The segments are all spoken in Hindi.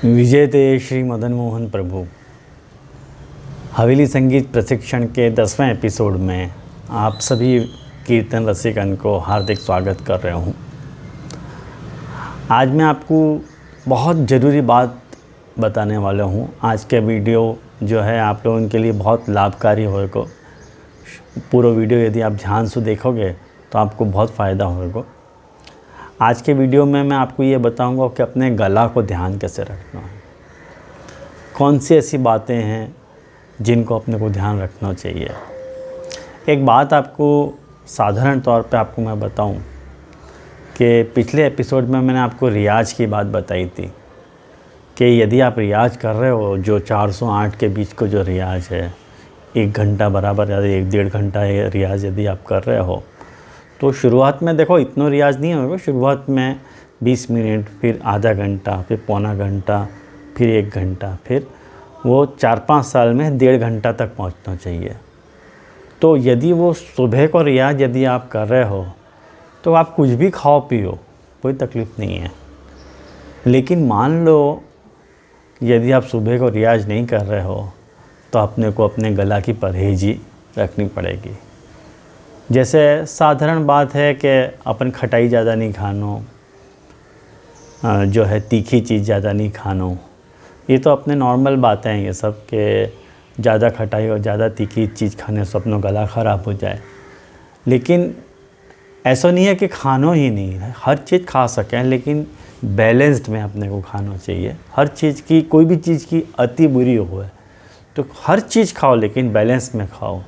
विजयते श्री मदन मोहन प्रभु हवेली संगीत प्रशिक्षण के 10वें एपिसोड में आप सभी कीर्तन रसिकन को हार्दिक स्वागत कर रहा हूँ। आज मैं आपको बहुत ज़रूरी बात बताने वाला हूँ। आज का वीडियो जो है आप लोगों के लिए बहुत लाभकारी होगा। पूरा वीडियो यदि आप ध्यान से देखोगे तो आपको बहुत फ़ायदा होगा। आज के वीडियो में मैं आपको ये बताऊंगा कि अपने गला को ध्यान कैसे रखना है, कौन सी ऐसी बातें हैं जिनको अपने को ध्यान रखना चाहिए। एक बात आपको साधारण तौर पे आपको मैं बताऊं कि पिछले एपिसोड में मैंने आपको रियाज की बात बताई थी कि यदि आप रियाज कर रहे हो, जो 408 के बीच को जो रियाज है, 1 घंटा बराबर या 1-1.5 घंटा रियाज यदि आप कर रहे हो तो शुरुआत में देखो इतना रियाज नहीं होगा। शुरुआत में 20 मिनट, फिर आधा घंटा, फिर पौना घंटा, फिर 1 घंटा, फिर वो 4-5 साल में 1.5 घंटा तक पहुंचना चाहिए। तो यदि वो सुबह को रियाज यदि आप कर रहे हो तो आप कुछ भी खाओ पियो, कोई तकलीफ़ नहीं है। लेकिन मान लो यदि आप सुबह को रियाज नहीं कर रहे हो तो अपने को अपने गला की परहेज़ी रखनी पड़ेगी। जैसे साधारण बात है कि अपन खटाई ज़्यादा नहीं खानो, जो है तीखी चीज़ ज़्यादा नहीं खानो। ये तो अपने नॉर्मल बातें हैं ये सब, कि ज़्यादा खटाई और ज़्यादा तीखी चीज़ खाने से अपना गला ख़राब हो जाए। लेकिन ऐसा नहीं है कि खानो ही नहीं है, हर चीज़ खा सकें, लेकिन बैलेंस्ड में अपने को खाना चाहिए। हर चीज़ की, कोई भी चीज़ की अति बुरी हो तो हर चीज़ खाओ लेकिन बैलेंस में खाओ।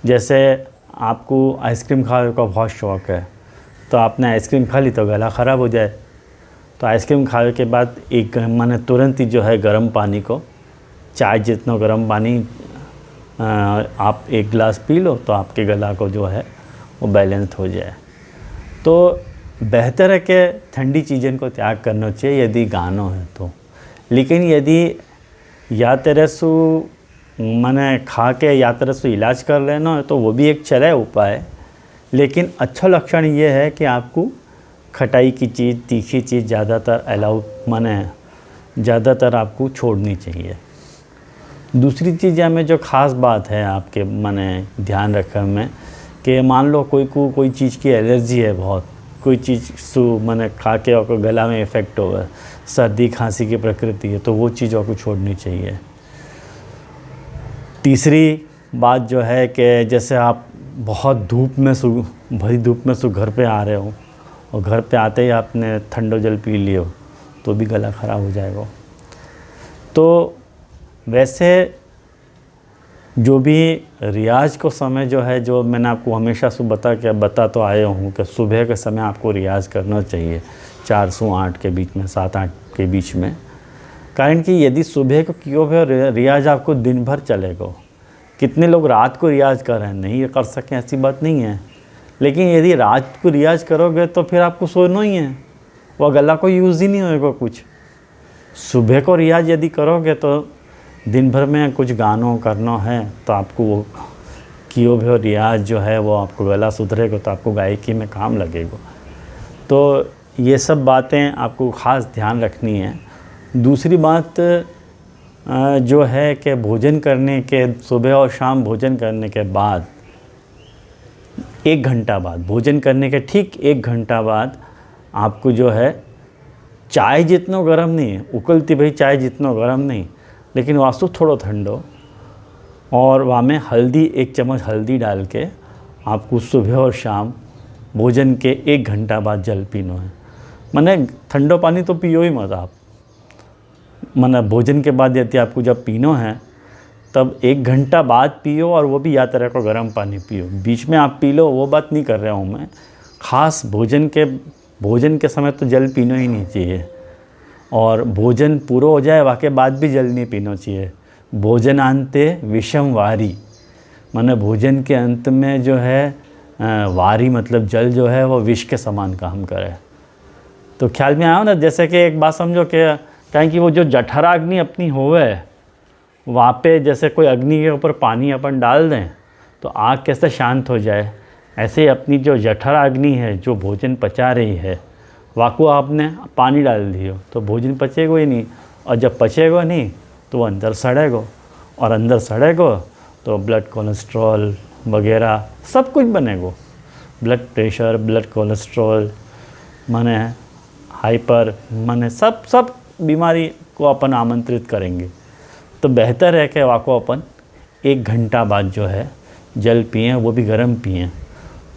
जैसे आपको आइसक्रीम खाने का बहुत शौक़ है तो आपने आइसक्रीम खा ली तो गला ख़राब हो जाए, तो आइसक्रीम खाने के बाद मैंने तुरंत ही जो है गर्म पानी को, चाय जितना गर्म पानी आप 1 गिलास पी लो तो आपके गला को जो है वो बैलेंस हो जाए। तो बेहतर है कि ठंडी चीज़ों को त्याग करना चाहिए यदि गानो है तो। लेकिन यदि या तरह से मैंने खा के या तरह से इलाज कर लेना है तो वो भी एक चले उपाय। लेकिन अच्छा लक्षण ये है कि आपको खटाई की चीज़, तीखी चीज़ ज़्यादातर ज़्यादातर आपको छोड़नी चाहिए। दूसरी चीज़ में जो ख़ास बात है आपके ध्यान रखने में, कि मान लो कोई चीज़ की एलर्जी है बहुत, कोई चीज़ खा के और गला में इफ़ेक्ट होगा, सर्दी खांसी की प्रकृति है, तो वो चीज़ों को छोड़नी चाहिए। तीसरी बात जो है कि जैसे आप बहुत भरी धूप में घर पे आ रहे हो और घर पे आते ही आपने ठंडा जल पी लियो तो भी गला ख़राब हो जाएगा। तो वैसे जो भी रियाज को समय जो है, जो मैंने आपको हमेशा से बता तो आया हूँ कि सुबह के समय आपको रियाज करना चाहिए 4 से 8 के बीच में, 7-8 के बीच में। कारण कि यदि सुबह को किया हुआ रियाज आपको दिन भर चलेगा। कितने लोग रात को रियाज कर रहे हैं, नहीं कर सकें ऐसी बात नहीं है, लेकिन यदि रात को रियाज करोगे तो फिर आपको सोना ही है, वह गला को यूज़ ही नहीं होगा कुछ। सुबह को रियाज यदि करोगे तो दिन भर में कुछ गानों करना है तो आपको वो किया हुआ रियाज जो है वो आपको गला सुधरेगा तो आपको गायकी में काम लगेगा। तो ये सब बातें आपको ख़ास ध्यान रखनी है। दूसरी बात जो है कि भोजन करने के, सुबह और शाम भोजन करने के बाद 1 घंटा बाद, भोजन करने के ठीक 1 घंटा बाद आपको जो है चाय जितना गर्म नहीं है, उकलती भाई चाय जितना गर्म नहीं, लेकिन वास्तु थोड़ा ठंडो, और वहाँ में हल्दी, 1 चम्मच हल्दी डाल के आपको सुबह और शाम भोजन के 1 घंटा बाद जल पीना है। ठंडा पानी तो पियो ही मत आप। भोजन के बाद यदि आपको जब पीना है तब 1 घंटा बाद पियो, और वो भी या तरह का गर्म पानी पियो। बीच में आप पी लो वो बात नहीं कर रहा हूँ मैं। ख़ास भोजन के समय तो जल पीना ही नहीं चाहिए, और भोजन पूरा हो जाए वाके बाद भी जल नहीं पीना चाहिए। भोजनांते विषम वारी, भोजन के अंत में जो है वारी मतलब जल जो है वो विष के समान काम करे। तो ख्याल में आओ ना, जैसे कि एक बात समझो कि वो जो जठरा अग्नि अपनी होवे, वहाँ पे जैसे कोई अग्नि के ऊपर पानी अपन डाल दें तो आग कैसे शांत हो जाए, ऐसे अपनी जो जठराग्नि है, जो भोजन पचा रही है, वाको आपने पानी डाल दियो तो भोजन पचेगा ही नहीं, और जब पचेगा नहीं तो वो अंदर सड़ेगा, और अंदर सड़ेगा तो ब्लड कोलेस्ट्रॉल वगैरह सब कुछ बनेगा। ब्लड प्रेशर, ब्लड कोलेस्ट्रॉल माने हाइपर माने सब बीमारी को अपन आमंत्रित करेंगे। तो बेहतर है कि वाको अपन 1 घंटा बाद जो है जल पिएं, वो भी गर्म पिएं,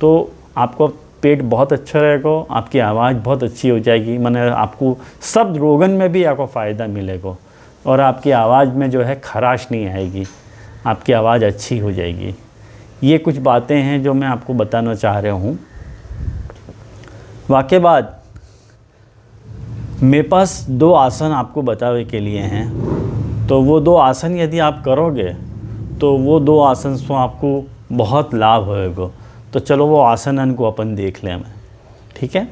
तो आपको पेट बहुत अच्छा रहेगा, आपकी आवाज़ बहुत अच्छी हो जाएगी, माने आपको शब्द रोगन में भी आपको फ़ायदा मिलेगा, और आपकी आवाज़ में जो है खराश नहीं आएगी, आपकी आवाज़ अच्छी हो जाएगी। ये कुछ बातें हैं जो मैं आपको बताना चाह रहा हूँ। वाके बाद मेरे पास 2 आसन आपको बतावे के लिए हैं, तो वो 2 आसन यदि आप करोगे तो वो 2 आसन से आपको बहुत लाभ होएगा। तो चलो वो आसनन को अपन देख लें मैं, ठीक है।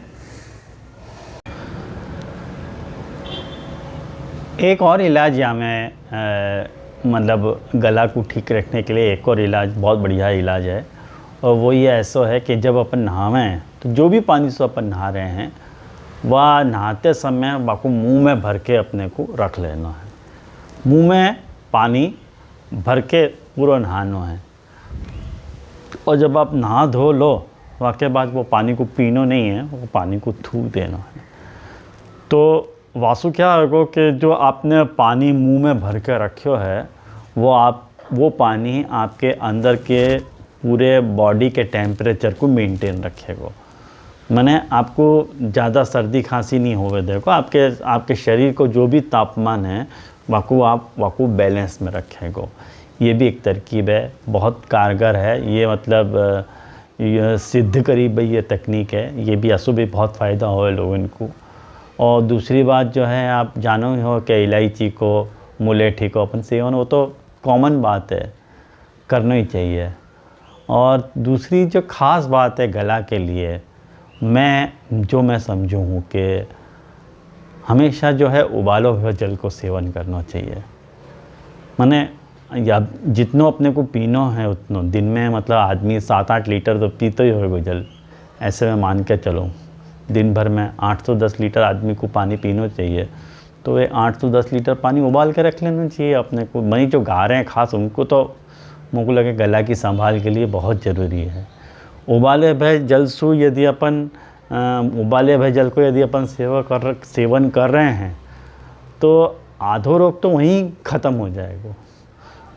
एक और इलाज या मैं मतलब गला को ठीक रखने के लिए एक और इलाज, बहुत बढ़िया इलाज है, और वो ये ऐसा है कि जब अपन नहावें तो जो भी पानी से अपन नहा रहे हैं वह नहाते समय वाको मुंह में भर के अपने को रख लेना है। मुंह में पानी भर के पूरा नहाना है, और जब आप नहा धो लो वाके बाद वो पानी को पीना नहीं है, वो पानी को थूक देना है। तो वासु क्या होगा कि जो आपने पानी मुंह में भर के रखो है वो पानी आपके अंदर के पूरे बॉडी के टेम्परेचर को मेंटेन रखेगा। माने आपको ज़्यादा सर्दी खांसी नहीं होवे देगा, आपके शरीर को जो भी तापमान है वाको बैलेंस में रखेगा। ये भी एक तरकीब है, बहुत कारगर है ये, मतलब ये सिद्ध करी भाई ये तकनीक है, ये भी असु भी बहुत फ़ायदा हो लोगों को। और दूसरी बात जो है, आप जानो ही हो कि इलायची को, मुलेठी को अपन सेवन, वो तो कॉमन बात है, करना ही चाहिए। और दूसरी जो ख़ास बात है गला के लिए, मैं समझूँ हूँ कि हमेशा जो है उबाला हुआ जल को सेवन करना चाहिए। माने या जितना अपने को पीना है उतना दिन में, मतलब आदमी 7-8 लीटर तो पीता ही होगा जल, ऐसे में मान के चलो दिन भर में 810 लीटर आदमी को पानी पीना चाहिए। तो वे 810 लीटर पानी उबाल के रख लेना चाहिए अपने को। वहीं जो गा रहे हैं खास उनको तो मुझे को लगे गला की संभाल के लिए बहुत ज़रूरी है। उबाले भय जल सु यदि अपन उबाले भय जल को यदि अपन सेवन कर रहे हैं तो आधो रोग तो वहीं ख़त्म हो जाएगा।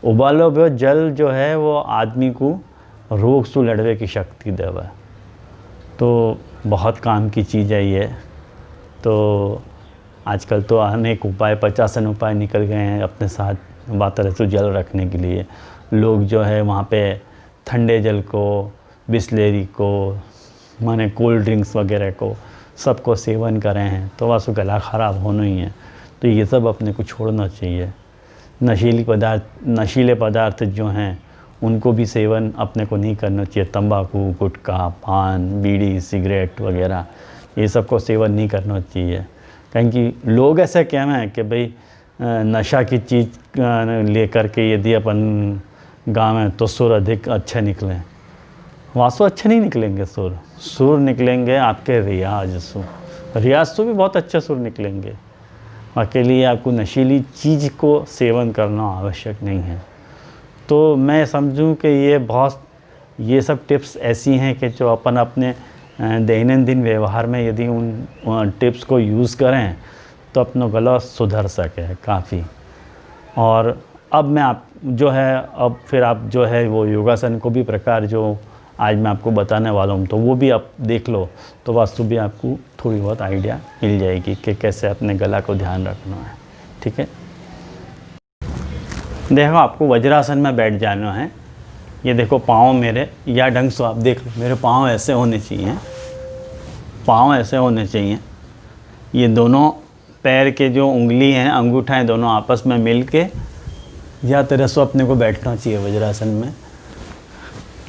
उबालो भय जल जो है वो आदमी को रोग से लड़ने की शक्ति देवा, तो बहुत काम की चीज़ है ये। तो आजकल तो अनेक उपाय, 50 उपाय निकल गए हैं अपने साथ वातर से जल रखने के लिए। लोग जो है वहाँ पे ठंडे जल को, बिस्लेरी को, माने कोल्ड ड्रिंक्स वगैरह को सबको सेवन कर रहे हैं, तो बस गला ख़राब होना ही है। तो ये सब अपने को छोड़ना चाहिए। नशीले पदार्थ जो हैं उनको भी सेवन अपने को नहीं करना चाहिए। तंबाकू, गुटखा, पान, बीड़ी, सिगरेट वगैरह ये सब को सेवन नहीं करना चाहिए। क्योंकि लोग ऐसे कहना है कि भाई नशा की चीज़ लेकर के यदि अपन गाँव में तो सुर अधिक अच्छे निकलें, वास्तव अच्छे नहीं निकलेंगे। सुर निकलेंगे आपके रियाज से भी बहुत अच्छे सुर निकलेंगे। के लिए आपको नशीली चीज़ को सेवन करना आवश्यक नहीं है। तो मैं समझूं कि ये सब टिप्स ऐसी हैं कि जो अपन अपने दैनंदिन व्यवहार में यदि उन टिप्स को यूज़ करें तो अपना गला सुधर सके काफ़ी। और अब मैं अब फिर आप जो है वो योगासन को भी प्रकार जो आज मैं आपको बताने वाला हूँ तो वो भी आप देख लो, तो वास्तु भी आपको थोड़ी बहुत आइडिया मिल जाएगी कि कैसे अपने गला को ध्यान रखना है। ठीक है, देखो आपको वज्रासन में बैठ जाना है। ये देखो पाँव मेरे या ढंग से आप देख लो, मेरे पाँव ऐसे होने चाहिए, पाँव ऐसे होने चाहिए। ये दोनों पैर के जो उंगली हैं, अंगूठा हैं, दोनों आपस में मिल के या तरह से अपने को बैठना चाहिए वज्रासन में।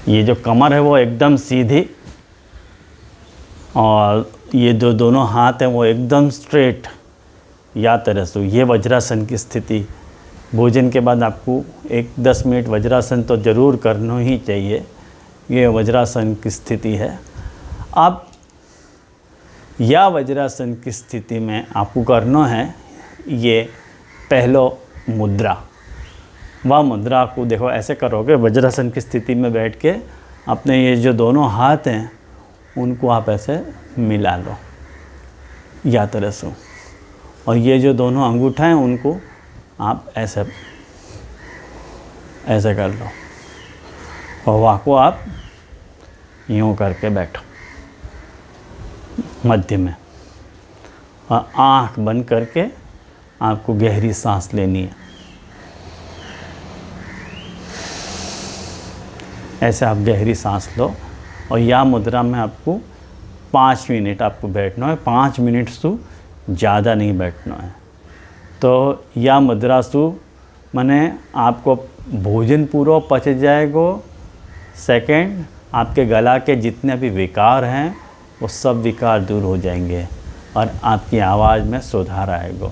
ये जो कमर है वो एकदम सीधी और ये जो दोनों हाथ हैं वो एकदम स्ट्रेट या तरह से। ये वज्रासन की स्थिति। भोजन के बाद आपको 10 मिनट वज्रासन तो ज़रूर करना ही चाहिए। ये वज्रासन की स्थिति है। अब या वज्रासन की स्थिति में आपको करना है ये पहलो मुद्रा। वह मुद्रा को देखो ऐसे करोगे, वज्रासन की स्थिति में बैठ के अपने ये जो दोनों हाथ हैं उनको आप ऐसे मिला लो या तरह से, और ये जो दोनों अंगूठा हैं उनको आप ऐसे ऐसे कर लो, और वहाँ को आप यूँ करके बैठो मध्य में, और आँख बंद करके आपको गहरी सांस लेनी है। ऐसे आप गहरी सांस लो, और या मुद्रा में आपको 5 मिनट आपको बैठना है। 5 मिनट से ज़्यादा नहीं बैठना है। तो या मुद्रा से माने आपको भोजन पूरा पच जाएगा। सेकंड, आपके गला के जितने भी विकार हैं वो सब विकार दूर हो जाएंगे और आपकी आवाज़ में सुधार आएगा।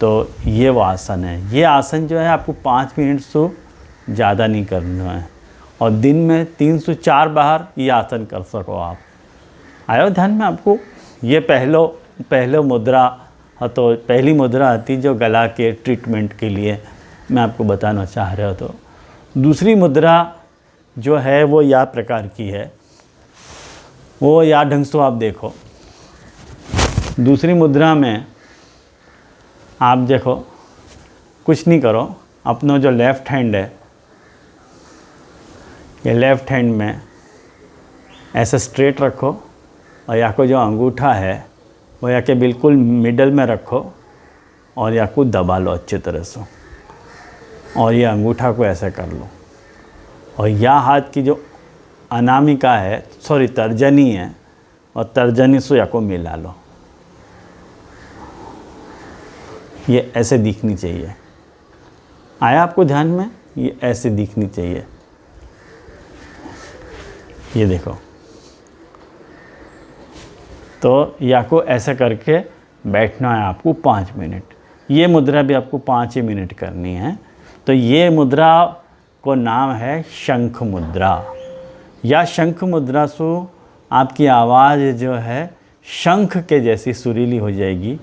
तो ये वो आसन है। ये आसन जो है आपको 5 मिनट से ज़्यादा नहीं करना है, और दिन में 3 से 4 बार ये आसन कर सको आप। आयो ध्यान में आपको। ये पहलो मुद्रा, तो पहली मुद्रा आती जो गला के ट्रीटमेंट के लिए मैं आपको बताना चाह रहा हूँ। तो दूसरी मुद्रा जो है वो या प्रकार की है, वो या ढंग से आप देखो। दूसरी मुद्रा में आप देखो, कुछ नहीं करो, अपना जो लेफ़्ट हैंड है, ये लेफ़्ट हैंड में ऐसे स्ट्रेट रखो, और या को जो अंगूठा है वो या के बिल्कुल मिडल में रखो, और या को दबा लो अच्छी तरह से, और ये अंगूठा को ऐसे कर लो, और या हाथ की जो अनामिका है, सॉरी तर्जनी है, और तर्जनी से या को मिला लो। ये ऐसे दिखनी चाहिए। आया आपको ध्यान में? ये ऐसे दिखनी चाहिए। ये देखो, तो या को ऐसे करके बैठना है आपको 5 मिनट। ये मुद्रा भी आपको 5 ही मिनट करनी है। तो ये मुद्रा को नाम है शंख मुद्रा। या शंख मुद्रा से आपकी आवाज़ जो है शंख के जैसी सुरीली हो जाएगी,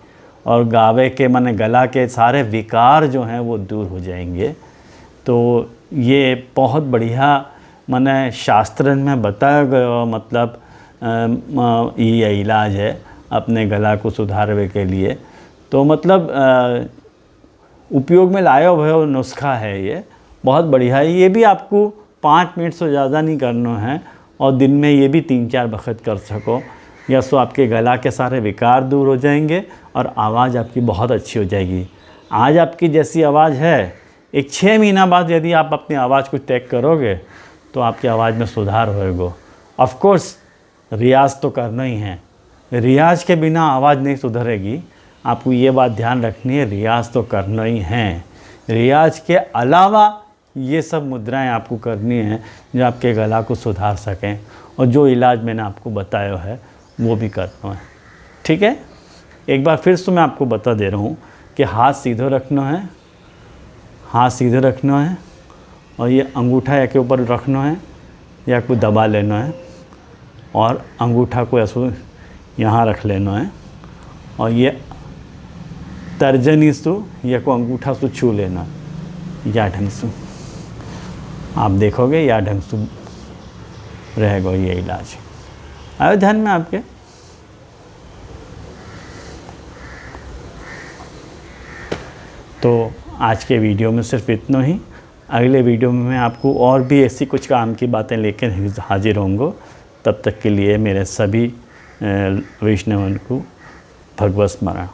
और गावे के माने गला के सारे विकार जो हैं वो दूर हो जाएंगे। तो ये बहुत बढ़िया माने शास्त्र में बताया गया, मतलब ये इलाज है अपने गला को सुधारने के लिए। तो मतलब उपयोग में लाया हुआ नुस्खा है, ये बहुत बढ़िया है। ये भी आपको 5 मिनट से ज़्यादा नहीं करना है, और दिन में ये भी 3-4 वक्त कर सको, या सो आपके गला के सारे विकार दूर हो जाएंगे और आवाज़ आपकी बहुत अच्छी हो जाएगी। आज आपकी जैसी आवाज़ है, एक 6 महीना बाद यदि आप अपनी आवाज़ को टेक करोगे तो आपकी आवाज़ में सुधार होएगा। ऑफ कोर्स रियाज़ तो करना ही है, रियाज़ के बिना आवाज़ नहीं सुधरेगी। आपको ये बात ध्यान रखनी है, रियाज़ तो करना ही है। रियाज़ के अलावा ये सब मुद्राएं आपको करनी है जो आपके गला को सुधार सकें, और जो इलाज मैंने आपको बताया है वो भी करना है। ठीक है, एक बार फिर से मैं आपको बता दे रहा हूँ कि हाथ सीधे रखना है, हाथ सीधे रखना है, और ये अंगूठा या के ऊपर रखना है, या को दबा लेना है, और अंगूठा को ऐसे यहाँ रख लेना है, और ये तर्जनी से या को अंगूठा से छू लेना, या ढंग से आप देखोगे या ढंग से रहेगा ये इलाज। आयो ध्यान में आपके। तो आज के वीडियो में सिर्फ इतना ही। अगले वीडियो में मैं आपको और भी ऐसी कुछ काम की बातें लेकर हाजिर होंगे। तब तक के लिए मेरे सभी वैष्णवन को भगवत स्मरण।